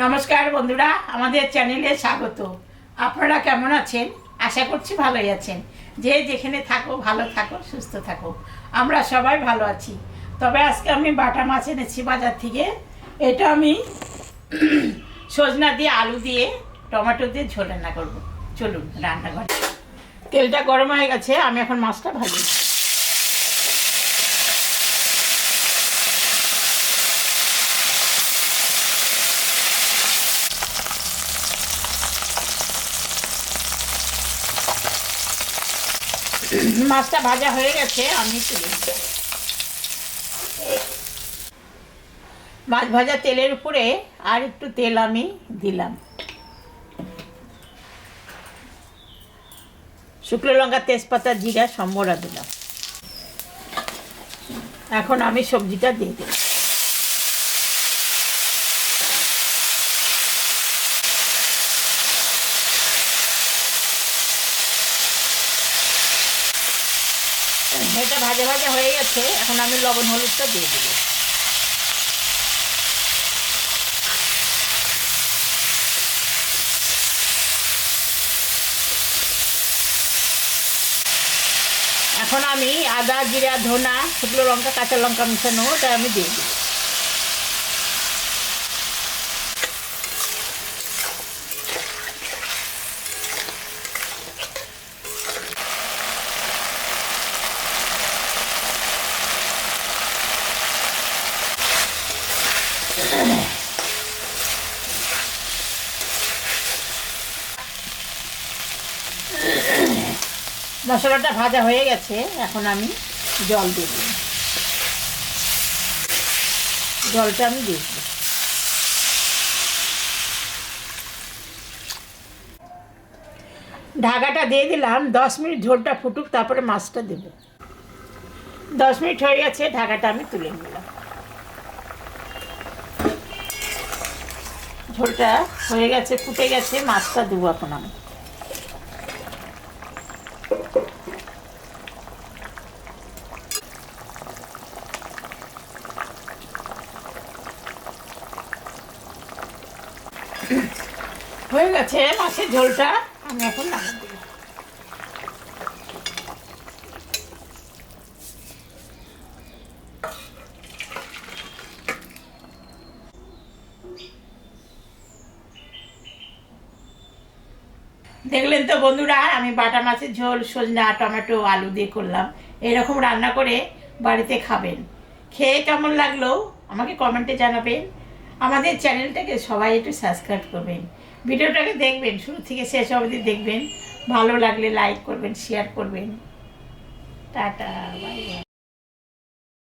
নমস্কার বন্ধুরা, আমাদের চ্যানেলে স্বাগত। আপনারা কেমন আছেন? আশা করছি ভালোই আছেন। যে যেখানে থাকো ভালো থাকো, সুস্থ থাকো। আমরা সবাই ভালো আছি। তবে আজকে আমি বাটা মাছ এনেছি বাজার থেকে। এটা আমি সজনা দিয়ে, আলু দিয়ে, টমেটো দিয়ে ঝোল রান্না করবো। চলুন রান্নাঘরে। তেলটা গরম হয়ে গেছে, আমি এখন মাছটা ভাজি। মাছটা ভাজা হয়ে গেছে, আমি তুলে মাছ ভাজা তেলের উপরে আর একটু তেল আমি দিলাম, শুকনো লঙ্কা, তেজপাতা, জিরা, সম্বরা দিলাম। এখন আমি সবজিটা দিয়ে দিই। এটা ভাজা ভাজা হয়ে গেছে, এখন আমি লবণ হলুদটা দিয়ে দেবো। এখন আমি আদা, জিরা, ধনা, শুকনো লঙ্কা, কাঁচা লঙ্কা মিশানো ওটা আমি দিয়ে দিই। মশলাটা ভাজা হয়ে গেছে, এখন আমি জল দিয়ে দিই। জলটা আমি দিয়ে দিই। ঢাকাটা দিয়ে দিলাম, 10 মিনিট ঝোলটা ফুটুক, তারপরে মাছটা দেব। 10 মিনিট হয়ে গেছে, ঢাকাটা আমি তুলে নিলাম। ঝোলটা হয়ে গেছে, ফুটে গেছে, মাছটা দেবো এখন আমি। হয়ে গেছে মাছের ঝোলটা, আমি এখন নামিয়ে দেব। দেখলেন তো বন্ধুরা, আমি বাটা মাছের ঝোল সজনা, টমেটো, আলু দিয়ে করলাম। এরকম রান্না করে বাড়িতে খাবেন। খেয়ে কেমন লাগলো আমাকে কমেন্টে জানাবেন। আমাদের চ্যানেলটাকে সবাই একটু সাবস্ক্রাইব করবেন। ভিডিওটাকে দেখবেন, শুরু থেকে শেষ অবধি দেখবেন। ভালো লাগলে লাইক করবেন, শেয়ার করবেন। Tata, bye bye.